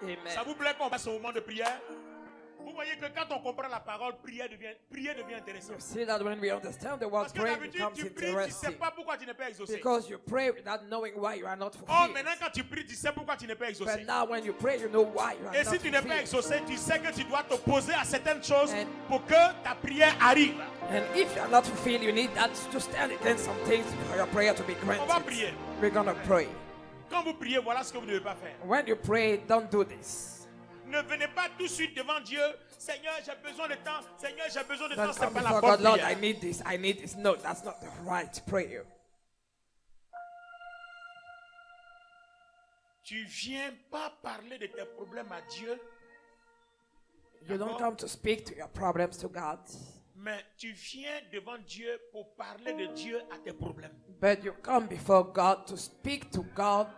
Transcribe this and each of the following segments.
Amen. Ça vous plaît qu'on passe au moment de prière? Vous voyez que quand on comprend la parole, prier devient intéressant. You see that when we understand the word Parce que prayer d'habitude, becomes tu pries, tu ne sais interesting. pas pourquoi tu n'es pas exaucé. Because you pray without knowing why you are not Oh, fulfilled. maintenant quand tu pries, tu sais pourquoi tu n'es pas exaucé. But now when you pray, you know why you are Et not si tu n'es pas fulfilled. exaucé, tu sais que tu dois t'opposer à certaines choses And- pour que ta prière arrive. And if you are not fulfilled, you need that to stand against some things for your prayer to be On va granted. prier. We're gonna pray. Quand vous priez, voilà ce que vous ne devez pas faire. When you pray, don't do this. Ne venez pas tout de suite devant Dieu. Seigneur, j'ai besoin de temps. Seigneur, j'ai besoin de temps. Don't C'est come pas la before bonne God, Lord, prière. I need this, I need this. No, that's not the right prayer. Tu viens pas parler de tes problèmes à Dieu, You don't come to speak to your problems to God, mais tu viens devant Dieu pour parler de Dieu à tes problèmes. but you come before God to speak to God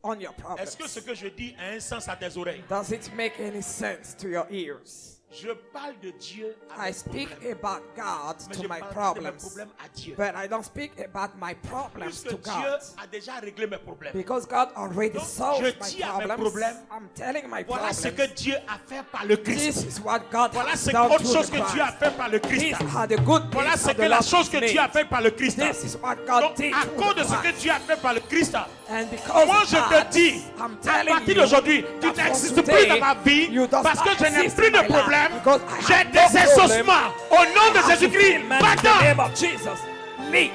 on your problems. Est-ce que ce que je dis a un sens à tes oreilles? Does it make any sense to your ears? Je parle de Dieu à I mes speak problèmes, about God mais to je my parle pas de mes problems, problèmes à Dieu. but I don't speak about my problems Puisque to Dieu God. a déjà réglé mes problèmes. Because God already Donc, solved je my dis à mes problems. problèmes, I'm telling my Voilà ce que problems. Dieu a fait par le This Christ. is what God Voilà has ce done autre through chose the que Dieu a Christ. fait par le Christ. These are the good Voilà things ce that que the la Lord chose que has Dieu a made. fait par le Christ. This is what God Donc, did à through cause the de ce que Christ. Dieu a fait par le Christ, And because moi of je that, te dis, I'm à telling partir you d'aujourd'hui, tu that from n'existes today, plus dans ma vie you does parce que not je n'ai exist plus in de my life, problème. because I J'ai have des no problem. exaucements. Au nom de I have Jésus-Christ, fulfillment in the va-t'en. name of Jesus. Leave.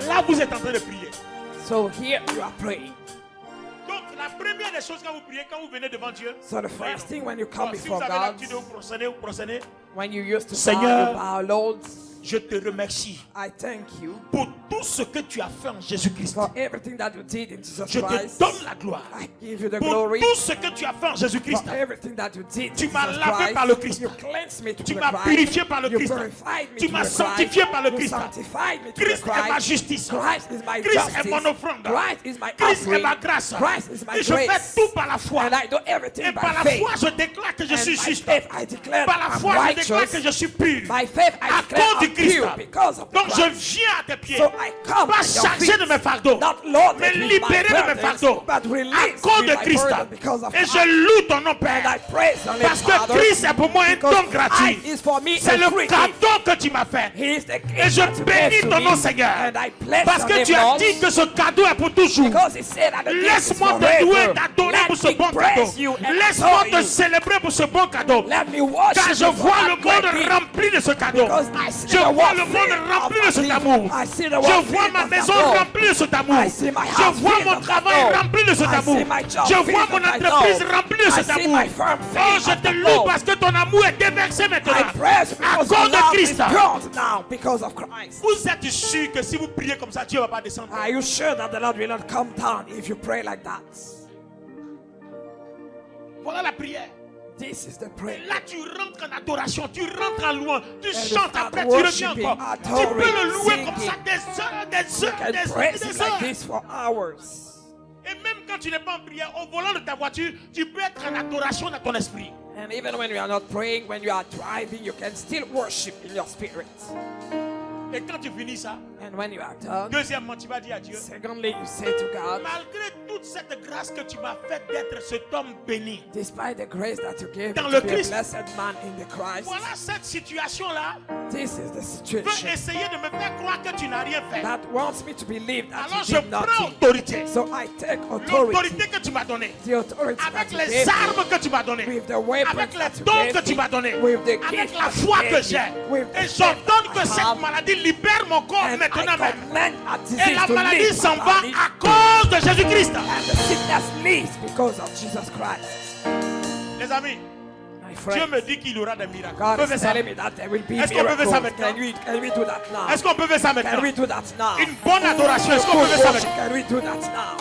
Là, vous êtes en train de prier. So here you are praying. Donc, la première des choses quand vous priez, quand vous venez devant Dieu, So the first thing when you come si vous before avez God, l'habitude de vous procéder, when you used to Seigneur, bow, you bow, Lord, je te remercie I thank you pour tout ce que tu as fait en Jésus-Christ. for everything that you did in Jesus Je te Christ. donne la gloire. I give you the Pour glory tout ce que tu as fait en Jésus-Christ. for everything that you did. Tu in m'as Jesus lavé par le Christ. You cleansed me to Tu the m'as Christ. purifié par le You Christ. purified me Tu to m'as the sanctifié Christ. par le You Christ. sanctified me to the Christ est ma Christ. justice. Christ is my Christ justice. est mon offrande. Christ is my Christ est offering. ma grâce. Christ is my Et je fais grace. tout par la foi. And I do everything Et by par la faith. foi, je déclare que je And suis by juste. faith, I declare Par la I'm foi, je déclare righteous. que je suis pur. By faith, I À declare cause du I'm Christ. pure because of the Donc je Christ. viens à tes pieds. So I come Pas at your chargé feet, de mes fardeaux, not loaded mais with my libéré de mes burdens, fardeaux. but À released cause with de my Christ. burden because of Et Christ. je loue ton nom, And Père. I praise your name, Parce que Father, Christ est pour moi un because don gratuit. Christ is for me C'est a le free gift. cadeau que tu m'as fait. He is the gift Et je that you gave bénis to ton me. nom, Seigneur. And I bless Parce your que name, tu as Lord, dit que ce cadeau est pour toujours. because he said that the gift is Laisse-moi te louer, forever. t'adorer Let pour ce me bon cadeau. praise you and Laisse-moi adore te you. célébrer pour ce bon cadeau. Let me worship Car je you for vois that le great monde gift. rempli de ce cadeau. Because I see Je the vois world le monde filled rempli of de cet that amour. gift. I see the Je world vois filled ma of maison that love. remplie de cet amour. I see my Je house vois filled mon of that travail love. rempli de cet I amour. see my job Je filled vois of mon that entreprise love. remplie de I cet see amour. my firm Oh, filled je of te that loue love. parce que ton amour est déversé I maintenant. praise you À because cause your de love is Christ. poured now because of Christ. Vous êtes sûr que si vous priez comme ça, Dieu ne va pas descendre? Are you sure that the Lord will not come down if you pray like that? Voilà la prière. This is the Et prayer. là, tu rentres en adoration, tu rentres en louange, tu you chantes, start après tu reviens worshiping, encore. Tu adoring, peux le louer comme singing. ça des heures, des You heures, can des heures, praise him des like heures. this for hours. Et même quand tu n'es pas en prière, au volant de ta voiture, tu peux être en adoration dans ton esprit. And even when you are not praying, when you are driving, you can still worship in your spirit. Et quand tu finis ça, And when you are done, deuxièmement, tu vas dire à Dieu, secondly, you say to God, malgré toute cette grâce que tu m'as faite d'être cet homme béni, despite the grace that you gave Dans me le to be a Christ. blessed man in the Christ, voilà cette situation-là this is the veut situation essayer de me faire croire que tu n'as rien fait. that wants me to believe that Alors you je did prends nothing. autorité. So I take authority, L'autorité que tu m'as donnée, the authority that avec you les gave me, armes que tu m'as données, with the weapons avec les that you dons gave que tu me, m'as donnés, with the avec gift la that you foi gave que me, j'ai. with the Et faith j'ordonne that que I cette have, maladie libère mon corps and maintenant I même. command a Et disease la to maladie leave s'en my va body, à cause de Jésus-Christ. and the sickness leaves because of Jesus Christ. Les amis, My Dieu friend, me dit qu'il y aura des miracles. God On peut faire is ça. telling me that there will be Est-ce qu'on peut faire ça miracles. maintenant? Can we do that now? Est-ce qu'on peut faire ça Can maintenant? we do that now? Une bonne adoration. Est-ce qu'on peut Good faire ça worship, maintenant? can we do that now?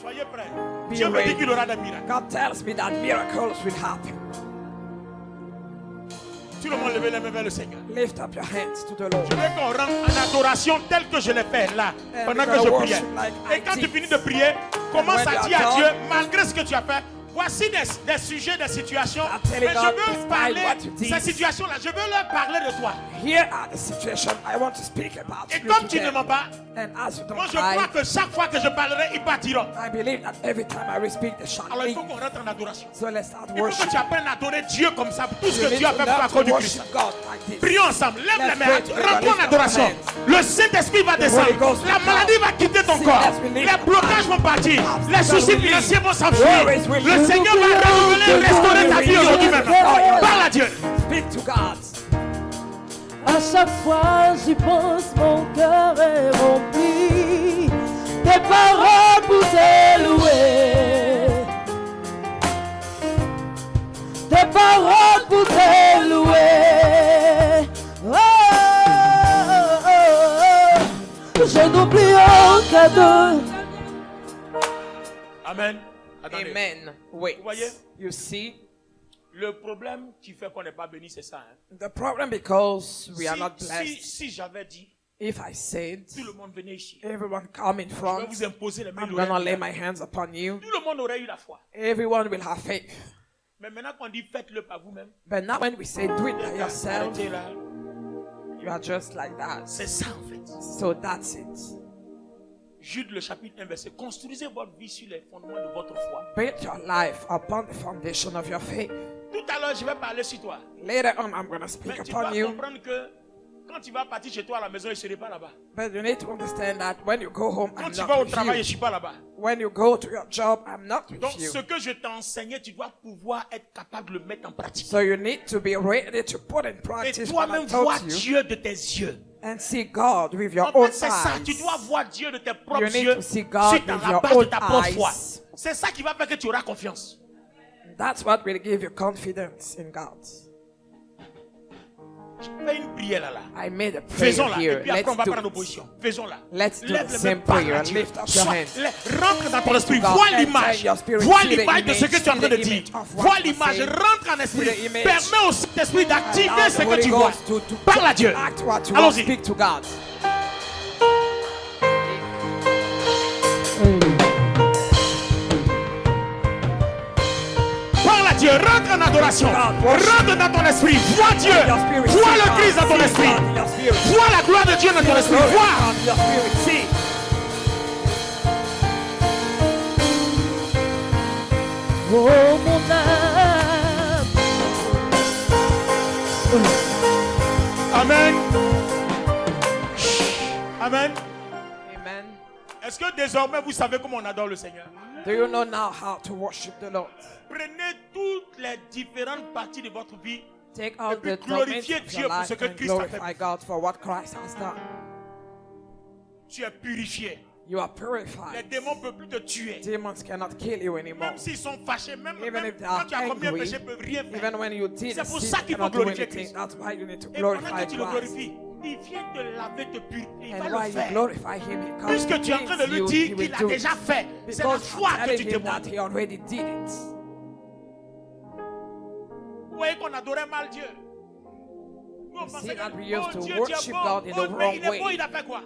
Soyez prêts. Be Dieu me dit ready. qu'il y aura des miracles. God tells me that miracles will happen. Tout le monde levez les mains vers le Seigneur. Lift up your hands to the Lord. Je veux qu'on rentre en adoration telle que je l'ai fait là, And pendant we're que je gonna priais. worship like Et I quand tu did. finis de prier, commence when à you dire are à Dieu, done, malgré ce que tu as fait, voici des sujets, des situations. I'm telling Mais God, je veux despite parler what you de did, ces situations-là. Je veux leur parler de toi. here are the situation I want to speak about. Et you comme tu today. ne mens pas, And as you moi don't je crois lie, que chaque fois que je parlerai, ils partiront. I believe that every time I will speak, they shall Alors il leave. faut qu'on rentre en adoration. So let's start Il faut que worship. tu apprennes à adorer Dieu comme ça. Tout ce You que need Dieu a to fait learn pour la to cause du Christ. worship God like this. Prions ensemble. Lève Let's les mains. pray together. Rentre en Lift up adoration. our hands. Le Saint-Esprit va The Holy descendre. Ghost La will maladie come. va quitter ton Sickness corps. will leave Les your blocages body. vont partir. Obstacles Les soucis will leave. financiers vont s'enfuir. Worries will Le leave. Seigneur va renouveler, restaurer ta vie aujourd'hui même. Parle à Dieu. Speak to God. À chaque fois j'y pense, mon cœur est rempli des paroles pour te louer. Des paroles pour te louer. Oh, oh, oh, oh. Je n'oublie aucun d'eux. Amen. Attendez. Amen. Wait. Vous voyez? You see, Le problème qui fait qu'on n'est pas béni, c'est ça. Hein. the problem because we are not blessed. Si j'avais dit, If I said, tout le monde venait ici. everyone come in Je vais front, vous imposer les mains. I'm gonna lay my hands upon you. Tout le monde aurait eu la foi. Everyone will have faith. Mais maintenant qu'on dit faites-le par vous-même, But now when we say do it by yourself, arrêtez là. you are just like that. C'est ça en fait. So that's it. Jude le chapitre 1 verset. Construisez votre vie sur les fondements de votre foi. Build your life upon the foundation of your faith. Tout à l'heure, je vais parler sur toi. Later on, I'm gonna Mais speak tu dois upon you. comprendre que quand tu vas partir chez toi à la maison, je ne serai pas là-bas. But you need to understand that when you go home, Quand I'm tu not vas au with travail, je ne you. suis pas là-bas. When you go to your job, I'm not with Donc, you. ce que je t'ai enseigné, tu dois pouvoir être capable de le mettre en pratique. So you need to be ready to put in Et practice what I toi-même, vois taught you Dieu de tes yeux. and see God with your En own fait, c'est ça. Tu eyes. dois voir Dieu de tes propres You need yeux to see God sur with la your base de own ta propre foi. eyes. C'est ça qui va faire que tu auras confiance. That's what will give you confidence in God. Fais une prière là. I made a prayer Faisons-la. Et here. puis après, on Let's va do prendre nos it. positions. Faisons-la. Let's do Lève the les same mains, parle à prayer. Dieu. Lift up your Sois- hands. rentre dans ton esprit. God, Vois enter l'image. your spirit. Vois See the l'image de ce que tu es en train de image. dire. See the image of what Vois you are l'image. saying. Rentre en See esprit. the image. Permets au Saint-Esprit d'activer Allow ce the que Holy tu vois. Ghost to Parle à Dieu. act what you want. Allons-y. Speak to God. Parle à Dieu. Rentre en adoration. Rentre dans ton esprit. Vois Dieu. Your spirit. Vois See le God. Christ dans ton See esprit. God in your spirit. Vois la gloire de Dieu dans ton esprit. Glory Vois. on your spirit. See. Oh mon âme. Amen. Amen. Amen. Est-ce que désormais vous savez comment on adore le Seigneur? Do you know now how to worship the Lord? Prenez toutes les différentes parties de votre vie. Take all Et puis the domains glorifiez of Dieu your pour life ce que and Christ a fait. glorify God for what Christ has done. Tu es purifié. You are Les purified. démons ne peuvent plus te tuer. Demons cannot kill you anymore. Même s'ils sont fâchés, même Even if they quand are tu as commis un angry, péché, ils ne peuvent rien faire. even when you did C'est pour sin, ça you qu'il faut cannot do glorifier anything. Christ. That's why you need to Et pendant glorify que tu le Christ. glorifies, il vient te laver, te purifier. Il va And le while you faire. glorify Him, He comes Puisque to tu es en train de cleanse lui you, He dire will qu'il a do déjà it. fait. C'est la Because foi I'm que tu telling Him that témoignes. He already did it. Vous voyez qu'on adorait mal Dieu. Nous, on You pensait see que, that we used oh to Dieu, tu es worship bon. God in the Oh, mais wrong il est bon, way. il a fait quoi?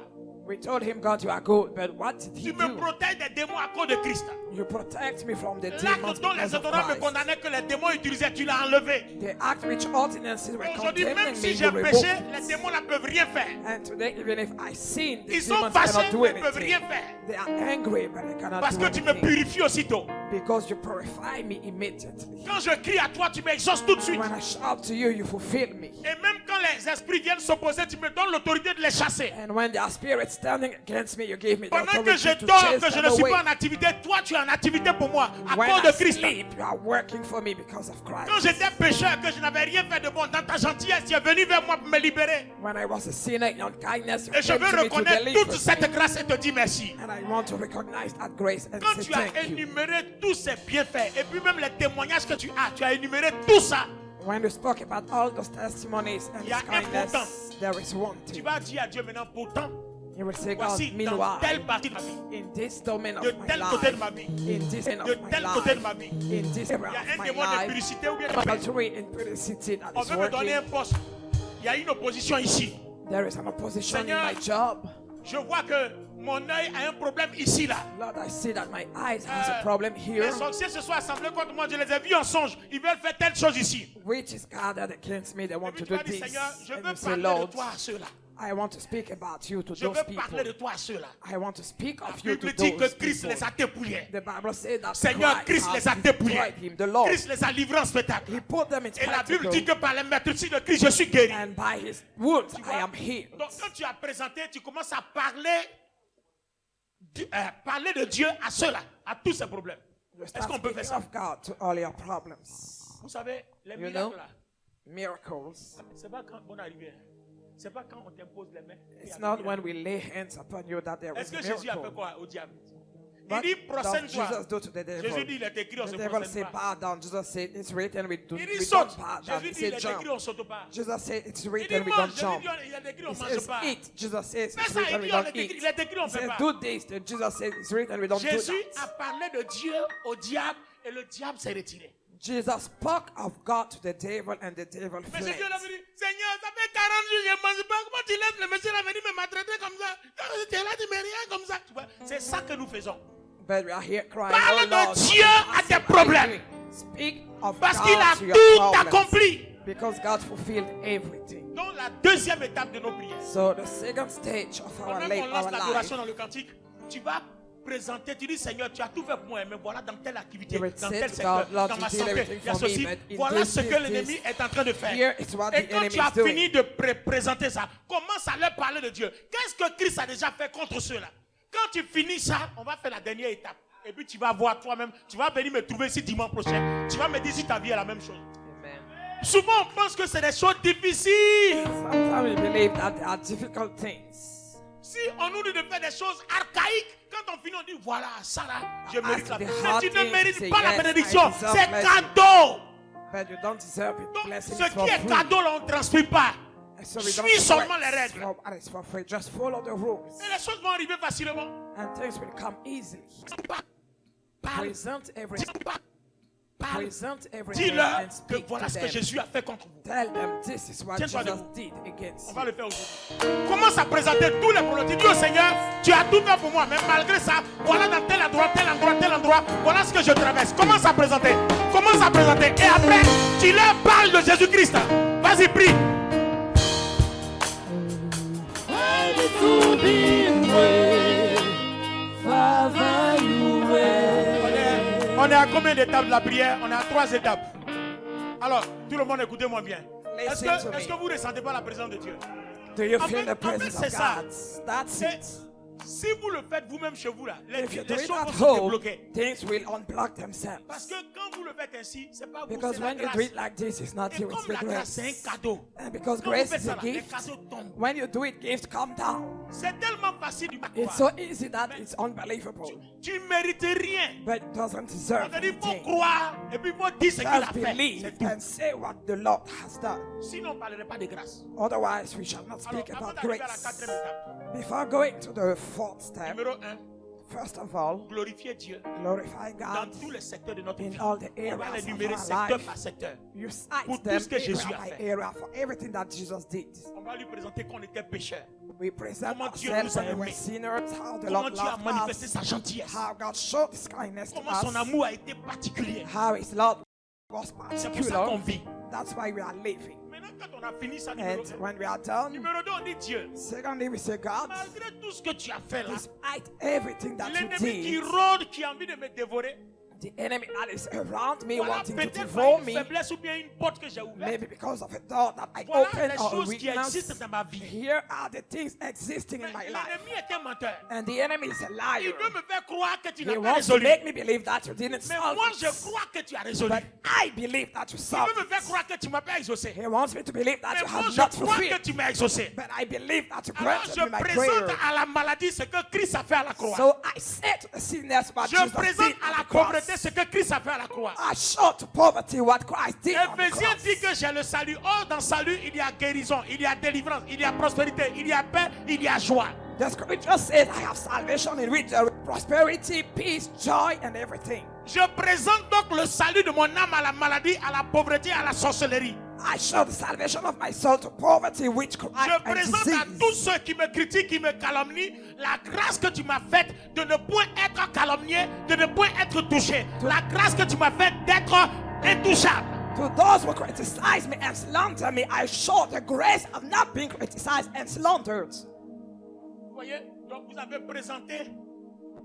We told Him, God, you are good, but what did He Tu me do? protèges des démons à cause de Christ. You protect me from the demons L'acte dont les because of ordonnances me Christ. condamnaient que les démons utilisaient, tu l'as enlevé. The act which ordinances were Aujourd'hui, même condemning me, si you j'ai removed péché, it. les démons ne peuvent rien faire. And today, even if I sin, the Ils sont demons fâchés, cannot do mais ils ne peuvent rien anything. faire. They are angry, but they cannot Parce do que tu me anything. purifies aussitôt. Because you purify me immediately. Quand je crie à toi, tu m'exauces tout de suite. When I shout to you, you fulfill me. Et même quand les esprits viennent s'opposer, tu me donnes l'autorité de les chasser. And when there are spirits standing against me, you give me the Pendant que authority je to dors, chase que je them ne suis away. pas en activité, toi tu es en activité pour moi à When cause I de Christ. sleep, you are working for me because of Quand Christ. j'étais pécheur, que je n'avais rien fait de bon, dans ta gentillesse, tu es venu vers moi pour me libérer. When I was a sinner in kindness, you Et je came veux to me to reconnaître deliver toute me. cette grâce et te dire merci. And I want to recognize that grace and Quand say tu as thank you. énuméré tous ces bienfaits, et puis même les témoignages que tu as énuméré tout ça, When you spoke about all those testimonies and Il y a His un kindness, pourtant. there is one tu thing. vas dire à Dieu maintenant, pourtant, You will say, God, voici dans meanwhile, telle partie de ma vie, in this domain de of my tel côté de life, ma vie, in this end de of my tel côté de life, ma vie, in this area il y a of un my démon de life, publicité ou bien de péché. adultery and publicity that On is veut me donner un working. poste. Il y a une opposition ici. There is an opposition in Seigneur, my job. Je vois que mon œil a un problème ici, là. Lord, I see that my eyes has a problem here. Les sorciers se sont assemblés contre moi, je les ai vus en songe. Ils veulent faire telle chose ici. Witches gathered against me, they Et want puis to tu do vas dire, this. Seigneur, je And veux you say, parler de Lord, toi à ceux-là. I want to speak about you to Je those veux parler de people. toi à ceux-là. I want to speak La of you to Bible dit que those Christ people. les a dépouillés. The Bible says that Seigneur, Christ les a has dépouillés. destroyed him, the Lord. Christ les a livrés en spectacle. He put them in Et la Bible spectacle, dit que par les meurtrissures de Christ, je suis guéri. and by his wounds Tu I vois? am healed. Donc quand tu as présenté, tu commences à parler de Dieu à ceux-là, à tous ces problèmes. You Est-ce start qu'on peut faire speaking ça? of God to all your problems. Vous savez, les You miracles know? là, Miracles. c'est pas quand on arrive. C'est pas quand on t'impose les mains. It's not when we lay hands upon you that there is Est-ce a que Jésus a fait miracle. quoi au diable? Il What dit does prosterne-toi. Jesus do to the devil? Jésus dit il est écrit on The se devil prosterne say pas. bow down. Jesus said it's written we Il dit don't saute. bow down. Jésus He dit il said est jump. écrit on saute pas. Jesus said it's Il dit written we mange. don't Jésus jump. dit il est écrit on He mange says pas. eat. Jesus says Fais it's ça, written il we dit don't il eat. est écrit on He fait says pas. do this. And Jesus said it's written we don't do Jésus a that. parlé de Dieu au diable et le diable s'est retiré. Jesus spoke of God to the devil and the devil Mais fled. Jésus a dit, Seigneur, ça fait 40 jours que je ne mange pas. Comment tu laisses le monsieur là venir me maltraiter comme ça? Tu es là, tu me rien comme ça. Tu vois, c'est ça que nous faisons. But we are here crying, Parle oh de Lord, Dieu what à is tes it problèmes. doing? Speak of Parce God qu'il a to your tout problems. accompli. Because God fulfilled everything. Donc la deuxième étape de nos prières. So the second stage of our, Pendant qu'on lance our life, l'adoration dans le cantique, tu vas présenter, tu dis Seigneur, tu as tout fait pour moi, mais voilà dans telle activité, You will dans say tel to secteur, God, Lord, dans you ma did santé, everything il y a for me, ceci. but in Voilà this, ce que this, l'ennemi this. est en train de faire. Here is what Et the quand enemy tu as is doing. fini de présenter ça, commence à leur parler de Dieu. Qu'est-ce que Christ a déjà fait contre ceux-là? Quand tu finis ça, on va faire la dernière étape. Et puis tu vas voir toi-même, tu vas venir me trouver ici dimanche prochain. Tu vas me dire si ta vie est la même chose. Amen. Souvent on pense que c'est des choses difficiles. Sometimes we believe that there are difficult things. Si on nous dit de faire des choses archaïques, quand on finit, on dit voilà, ça là, je mérite la the bénédiction. hard Mais tu ne things, mérites say, pas la yes, bénédiction, I deserve c'est blessing. cadeau. But you don't deserve it. Donc, Blessing ce is for qui est free. cadeau, là, on ne transmet pas. So we don't Suis seulement sweat. les règles. So it's for free. Just follow the rules. Et les choses vont arriver facilement. And things will come easily. Parle, Present everything. parle. Present everything Dis-leur and que speak voilà to ce que them. Jésus a fait contre vous. Tell them this is what Tiens-toi Jesus debout. did against On you. va le faire aujourd'hui. Commence à présenter tous les problèmes. Tu dis au Seigneur, tu as tout fait pour moi, mais malgré ça, voilà dans tel endroit, tel endroit, tel endroit, voilà ce que je traverse. Commence à présenter. Commence à présenter. Et après, tu leur parles de Jésus-Christ. Vas-y, prie. On est à combien d'étapes de la prière? On est à 3 étapes. Alors, tout le monde, écoutez-moi bien. Est-ce Listen to que me. vous ne ressentez pas la présence de Dieu? Do you En feel fait, the presence c'est of ça. God? That's C'est- it. Si vous le faites vous-même chez vous, là, les If you do choses it vont at se home, débloquer. things will unblock themselves. Parce que quand vous le faites ainsi, c'est pas vous, Because c'est la when you grâce. do it like this, it's not Et you, it's comme the la grâce, c'est grace. un cadeau. And because Quand grace vous faites is ça, a là, les gift, cadeaux tombent. when you do it, gifts come down. C'est tellement facile du It's so easy that it's unbelievable. Tu ne mérites rien. But it doesn't On deserve te dit, il faut anything. croire et puis il faut dire ce qu'il a Just fait. believe C'est tout. and say what the Lord has done. Sinon, on ne parlerait pas de grâce. Otherwise, we shall not Alors, speak avant about d'arriver à la grace. 4e étape, Before going to the fourth step, numéro 1, first of all, glorifier Dieu glorify dans God tous les secteurs de notre in vie. all the On va areas les of numérer our secteur life. par secteur. You Pour cite tout them ce que Jésus area a by fait. area for everything that Jesus did. On va lui présenter qu'on était pécheurs. We present Comment Dieu ourselves nous a when we were aimés. sinners, how the Comment Lord Dieu a loved manifesté us, sa gentillesse. how God showed His kindness to Comment son us, amour a été particulier. how His love was C'est pour ça qu'on particular. vit. That's why we are living. Maintenant, quand on a fini ça, numéro And 1. when we are done, Numéro 2, on dit Dieu. secondly, we say, God, Malgré tout ce que tu as fait là, despite everything that you l'ennemi qui did, rôde, qui a envie de me dévorer, the enemy that is around me voilà wanting to peut-être devour par une me, faiblesse ou bien une porte que j'ai ouverte. maybe because of a door that I Voilà opened les or a choses qui weakness. existent dans ma vie. Here are the things existing in my life. L'ennemi est un menteur. And the enemy is a Il liar. veut me faire croire que tu He n'as pas wants to résolu. make me believe that you didn't Mais solve moi, je it. crois que tu as résolu. But I believe that you Il solved veut me faire it. croire que tu m'as pas exaucé. He wants me to believe that Mais you moi, have je not crois que fulfilled. tu m'as exaucé. But I believe that you Alors, granted je me my présente prayer. à la maladie ce que Christ a fait à la croix. So I say to the sinners what Je Jesus présente did à at la the cross. pauvreté ce que Christ a fait à la croix. I show to poverty what Christ did on the Éphésiens cross. dit que j'ai le salut. Or, dans le salut, il y a guérison, il y a délivrance, il y a prospérité, il y a paix, il y a joie. The scripture says I have salvation in which there is prosperity, peace, joy, and everything. Je présente donc le salut de mon âme à la maladie, à la pauvreté, à la sorcellerie. I show the salvation of my soul to poverty, witchcraft, Je and présente à disease. tous ceux qui me critiquent, qui me calomnient, la grâce que tu m'as faite de ne point être calomnié, de ne point être touché. La grâce que tu m'as faite d'être intouchable. To those who criticize me and slander me, I show the grace of not being criticized and slandered. Vous voyez? Donc vous avez présenté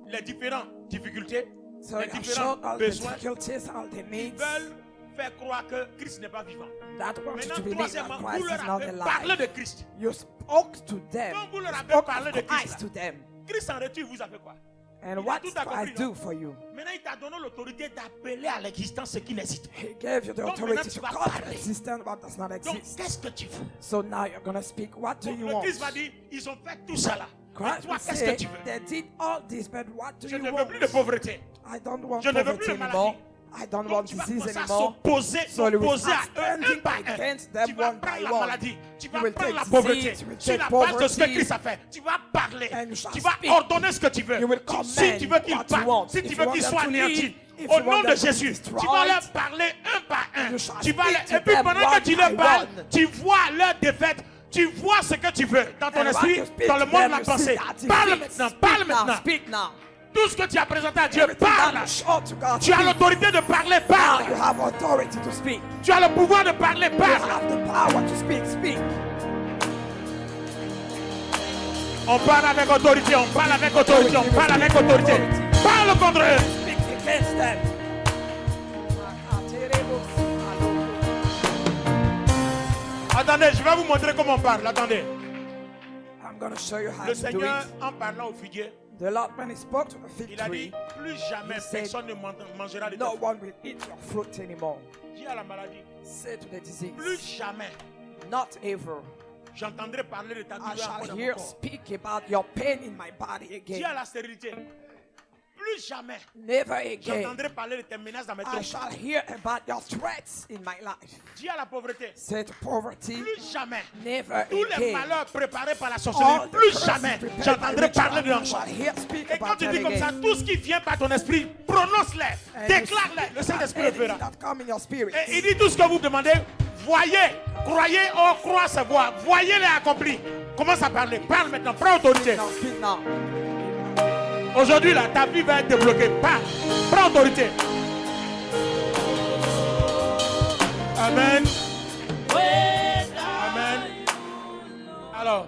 les différentes difficultés, So les I différents showed all the besoins difficulties, all the qui needs veulent faire croire que Christ n'est pas vivant. that want you to Maintenant, believe troisièmement, that vous Christ leur is not avez parlé alive. de Christ. You spoke to them. Quand vous leur You avez spoke parlé of de Christ Christ, to them. Christ en retour vous a fait quoi? And Il a what tout did I accompli, do non? for you? Maintenant, il t'a donné l'autorité d'appeler à l'existence ce qui n'existe. He gave you the Donc, authority maintenant, to tu vas call to parler. existence what does not Donc, exist. qu'est-ce que tu veux? So now you're gonna speak. What do Donc, you le want? Christ va dire, ils ont fait tout ça là. Et Christ toi, will qu'est-ce que say, tu veux? they did all this, but what do Je you ne veux want? plus de pauvreté. I don't want Je ne veux poverty plus de anymore. maladie. I don't Donc, want tu vas disease commencer à anymore. s'opposer So you will à start eux, un standing par un. against them Tu vas one prendre by la one. maladie, tu vas You will prendre take la pauvreté. disease, you will Sur take la base de ce que poverty. Christ a fait, tu vas parler. And you shall Tu vas speak. ordonner ce que tu veux. You will Si command tu veux qu'il what you parte, want. si If tu you veux want qu'il them soit to anéanti, leave, if au you nom want de them to Jésus, be tu vas destroyed, leur parler un par un. you shall Tu vas speak to et puis them pendant que one tu leur by parles, one. tu vois leur défaite. Tu vois ce que tu veux dans ton And esprit, when you speak dans le to monde de them, la you see pensée. that Parle defeat. maintenant, Speak parle now, maintenant. speak now. Tout ce que tu as présenté à Dieu, Everything that parle. you show to God, Tu as speak. l'autorité de parler, Now parle. you have authority to speak. Tu as le pouvoir de parler, You parle. have the power to speak. Speak. On parle avec autorité, on parle avec autorité, on parle avec autorité. Parle contre eux. Speak against them. Attendez, je vais vous montrer comment on parle. Attendez. I'm going to show you how Le to do Seigneur, it. en parlant au figuier, The Lord, when he spoke to the fig il a dit, tree, plus jamais He said, personne ne mangera de no ton fruit. one will eat your fruit anymore. Dis à la maladie, Say to the disease, plus jamais not ever. j'entendrai parler de ta I douleur encore shall dans mon hear corps. speak about your pain in my body Dis à again. la stérilité, plus jamais Never again. j'entendrai parler de tes menaces dans mes I trompes. shall hear about your threats in my life. Dis à la pauvreté, Say to poverty, plus jamais never tous les again. malheurs préparés par la All sorcellerie, the plus curses jamais prepared by j'entendrai parler witchcraft, de you l'enfant. shall hear speak Et quand about tu them dis comme ça, again. tout ce qui vient par ton esprit, prononce-les, And déclare-les. Le Saint-Esprit le anything fera. that come in your spirit. Et il dit tout ce que vous demandez, voyez, croyez, oh, croire, savoir, voyez-les accomplis. Commence à parler, parle maintenant, prends autorité. Now speak now. Aujourd'hui, là, ta vie va être débloquée. Parle, prends autorité. Amen. Amen. Alors,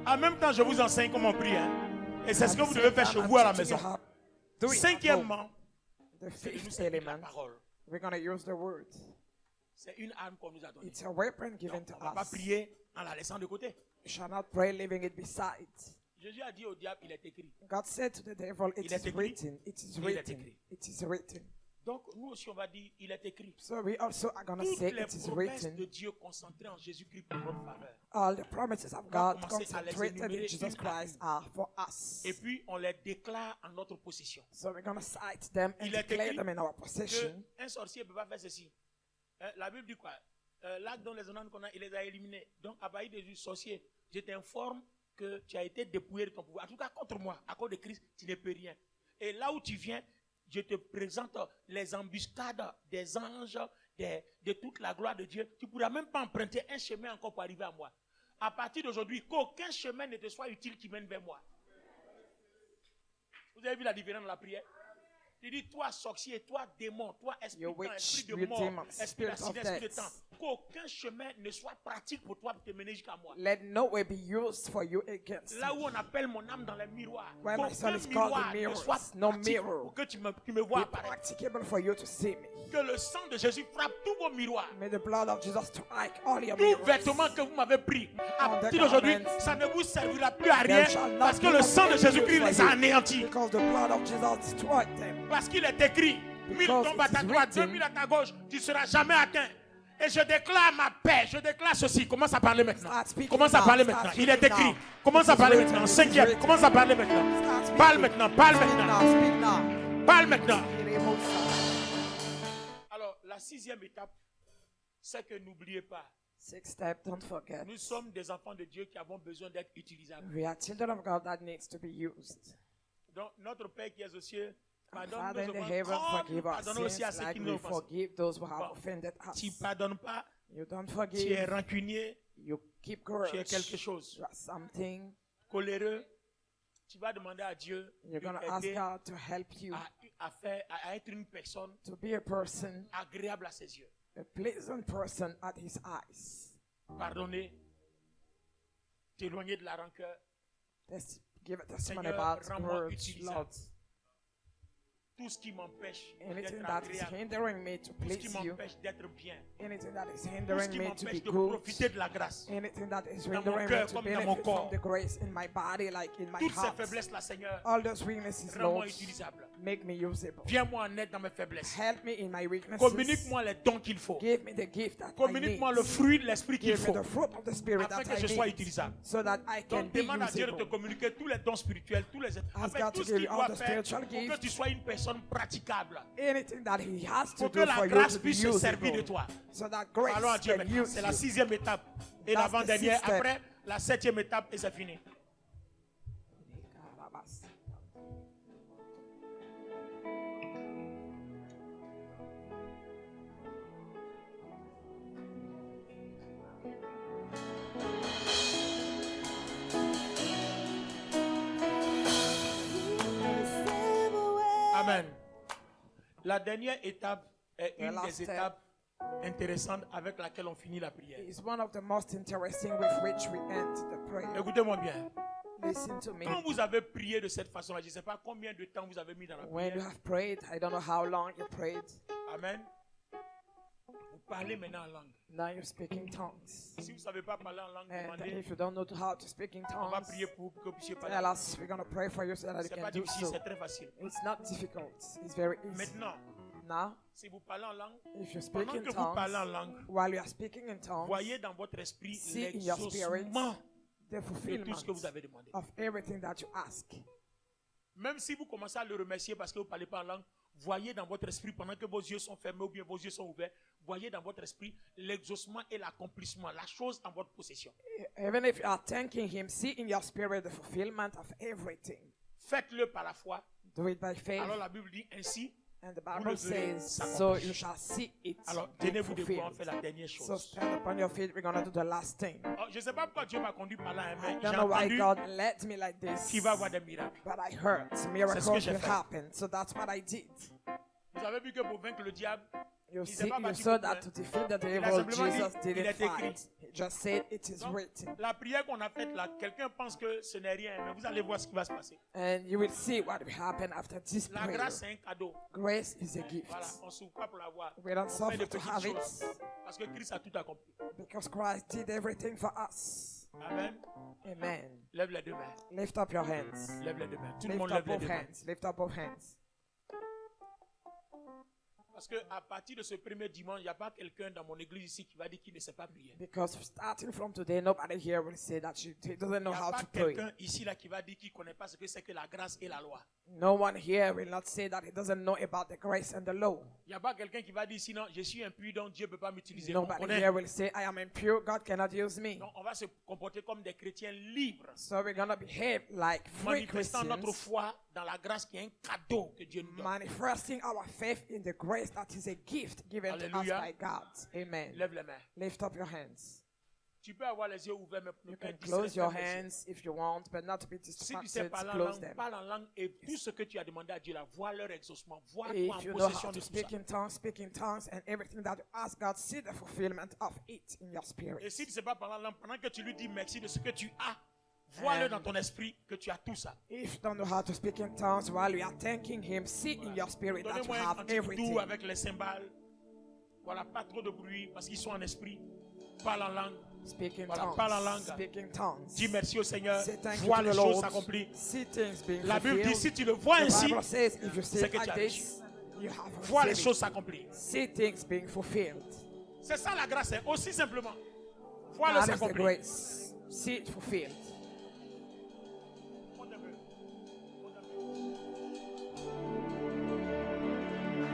en même temps, je vous enseigne comment prier. Hein. Et c'est ce que vous devez faire chez vous à la maison. Cinquièmement, The c'est de nous fifth servir de la element, parole. we're going to use the word. C'est une arme qu'on nous a donnée. It's a weapon given Donc, to on ne va pas us. prier en la laissant de côté. You shall not pray leaving it beside. Jésus a dit au diable, il est écrit. God said to the devil, it Il est is écrit. written, it is Il est written, écrit. it is written. Donc, nous aussi, on va dire, il est écrit. So we also are going to Toutes say les it is promesses de written. Dieu concentrées en Jésus-Christ pour notre faveur. All the promises of On va God commencer à les concentrated in énumérer Jesus une par Christ are for us. Et puis, on les déclare en notre possession. So we're going to cite them and Il est declare écrit them in our possession. Un sorcier ne peut pas faire ceci. La Bible dit quoi? L'acte dont les honneurs qu'on a, il les a éliminés. Donc, à partir de Jésus, sorcier, je t'informe que tu as été dépouillé de ton pouvoir. En tout cas, contre moi, à cause de Christ, tu ne peux rien. Et là où tu viens, je te présente les embuscades des anges, de toute la gloire de Dieu. Tu ne pourras même pas emprunter un chemin encore pour arriver à moi. À partir d'aujourd'hui, qu'aucun chemin ne te soit utile qui mène vers moi. Vous avez vu la différence dans la prière? Il dit, toi sorcier, toi démon, toi esprit You de temps, witch, esprit you de mort, demon, esprit spirit of d'accident, esprit de death. temps. Qu'aucun chemin ne soit pratique pour toi pour te mener jusqu'à moi. Let no way be used for you against Là me. où on appelle mon âme dans les miroirs, Where my soul qu'aucun is called the miroir ne mirrors, soit no pratique mirror. pour que tu me vois Be apparaître. practicable for you to see me. Que le sang de Jésus frappe tous vos miroirs. May the blood of Jesus strike all your Tout mirrors. vêtement que vous m'avez pris, à On the partir d'aujourd'hui, garments, ça ne vous servira plus à rien There shall not parce que be le of sang de any Jésus-Christ use les for a you. anéantis. Because the blood of Jesus destroyed them. Parce qu'il est écrit, 1000 Because tombent à it ta is droite, written. 2000 à ta gauche, tu ne seras jamais atteint. Et je déclare ma paix, je déclare ceci. Commence à parler maintenant. Start speaking Commence à now, parler start maintenant. speaking Il est écrit. now. Commence It à is parler written, maintenant. it is Cinquième, written. commence à parler maintenant. Start speaking. Parle maintenant, parle Speak maintenant. now, speak now. Parle maintenant. Alors, la sixième étape, c'est que n'oubliez pas, Sixth step, don't forget. nous sommes des enfants de Dieu qui avons besoin d'être utilisables. We are children of God that needs to be used. Donc, notre Père qui est aux cieux Pardonne Father in nos the offenses, heaven, comme forgive our pardonne aussi à sins ceux like qui we nous offensent. forgive those who have Bon. offended Tu ne us. pardonnes pas, You don't tu es forgive. rancunier, You keep tu grudge. es quelque chose. You are something. Coléreux, tu vas demander à Dieu You're de going to ask t'aider God to help you à être une personne to be a person, agréable à ses yeux. a pleasant person at his eyes. Pardonner, t'éloigner de la rancœur. Give a testimony Seigneur, about rends-moi words, utilisable. Lord. Tout ce qui m'empêche Anything d'être that is agréable, hindering me to tout ce qui please you, m'empêche d'être bien, anything that is tout ce hindering qui me to be m'empêche de good, profiter de la grâce. anything that is Dans mon hindering me cœur to comme dans mon benefit corps. from the grace in my body, like in my Toutes ces heart. faiblesses-là, Seigneur, All those weaknesses, rends-moi Lord, utilisable. make me usable. Viens-moi en aide dans mes faiblesses. Help me in my weaknesses. Communique-moi les dons qu'il faut. Give me the gift that I need. Communique-moi le fruit de l'esprit qu'il Give me faut the fruit of the Spirit afin that que I je sois need, utilisable. so that I can Donc be demande à Dieu de te usable. communiquer tous les dons spirituels, tous les Ask enfin, God tout to ce give qu'il you all doit the faire spiritual pour que gifts. tu sois une personne praticable. Anything that He has to Pour que do la for you grâce to be puisse se servir de usable, toi. so that grace Allons à Dieu can maintenant. use C'est la you. 6e étape. Et That's the l'avant-dernière. 6th step. Après, la 7e étape et c'est fini. Amen. La dernière étape est The une last des step étapes intéressantes avec laquelle on finit la prière. is one of the most interesting with which we end the prayer. Écoutez-moi bien. Listen to me. Quand vous avez prié de cette façon-là, je ne sais pas combien de temps vous avez mis dans la When you prière. have prayed, I don't know how long you prayed. Amen. Vous parlez maintenant en langue. Now you're speaking tongues. Si vous ne savez pas parler en langue, And demandez. if you don't know how to speak in On va tongues, prier pour que vous puissiez parler. tell us. We're going to pray for you so that you C'est pas can do difficile, so. c'est très facile. It's not difficult. It's very easy. Maintenant, Now, si vous parlez en langue, if you speak pendant in que vous parlez en tongues, langue, while you are speaking in tongues, voyez dans votre esprit see in your spirit l'exaucement the de tout fulfillment ce que vous avez demandé. of everything that you ask. Même si vous commencez à le remercier parce que vous ne parlez pas en langue, voyez dans votre esprit, pendant que vos yeux sont fermés ou bien vos yeux sont ouverts, voyez dans votre esprit l'exaucement et l'accomplissement, la chose en votre possession. Even if you are thanking Him, see in your spirit the fulfillment of everything. Faites-le par la foi. Do it by faith. Alors la Bible dit ainsi. And the Vous Bible le verrez says, s'accomplir. so you shall see it Alors being tenez-vous debout, on fait fulfilled. la dernière So chose. stand upon your feet. We're going to do the last thing. Oh, je ne sais pas pourquoi Dieu m'a conduit par là, hein, I mais don't j'ai know why entendu God led me like this, qu'il va y avoir des miracles. but I heard C'est miracles ce que j'ai will fait. happen. So that's what I did. Vous avez vu que pour vaincre le diable, You Il see, s'est pas you battu saw pour that rien. to defeat the a devil, simplement dit, Jesus il didn't est écrit. fight. He just said it is donc, written. la prière qu'on a faite là, quelqu'un pense que ce n'est rien, mais vous allez voir ce qui va se passer. And you will see what will happen after this La prayer. grâce, c'est un cadeau. Grace is a gift. Voilà, on ne souffre pas pour l'avoir. We don't On fait suffer des to petites have choses. it Parce que Christ a tout accompli. because Christ did everything for us. Amen. Amen. Lève les deux mains. Lift up your hands. Lève les deux mains. Tout le Lift monde up lève les both deux mains. hands. Lift up both hands. Parce qu'à partir de ce premier dimanche, il n'y a pas quelqu'un dans mon église ici qui va dire qu'il ne sait pas prier. Because starting from today, nobody here will say that he doesn't Il know n'y a how pas to pray. quelqu'un ici là qui va dire qu'il ne connaît pas ce que c'est que la grâce et la loi. No one here will not say that he doesn't know about the grace and the law. Il n'y a pas quelqu'un qui va dire sinon je suis impur donc Dieu ne peut pas m'utiliser. On Nobody connaît. here will say, I am impure, God cannot use me. Donc on va se comporter comme des chrétiens libres, So we're going to behave like free manifestant notre Christians, foi dans la grâce qui est un cadeau que Dieu nous donne. manifesting our faith in the grace that is a gift given to us Hallelujah. by God. Amen. Lève les mains. Lift up your hands. Tu peux avoir les yeux ouverts, mais ne You pas can être close distrait, your ferme les yeux. hands if you want, but not to be Si tu sais distracted. parler en Close langue, them. parle en langue et tout ce que tu as demandé à Dieu là, vois leur exaucement, vois toi If en you know possession how de to tout ça. speak in tongues, and everything that you ask God, see the fulfillment of it in your Et spirit. si tu ne sais pas parler en langue, pendant que tu lui dis merci de ce que tu as, vois-le dans ton esprit que tu as tout ça. If you don't know how to speak in tongues while you are thanking Him, see in your spirit that you Donnez-moi un have cantique everything. doux avec les cymbales. Voilà, pas trop de bruit parce qu'ils sont en esprit. Parle en langue. Speak in Voilà, parle en langue. tongues. Speak in tongues. Dis merci au Seigneur. Say thank you Vois to les the choses Lord. s'accomplir. See things being La Bible dit fulfilled. si tu le vois The ainsi, Bible says if you see c'est it que tu like as this, you have vois les received choses it. s'accomplir. See things being fulfilled. C'est ça la grâce, hein, aussi simplement. Vois le That is the s'accomplir. grace. See it fulfilled.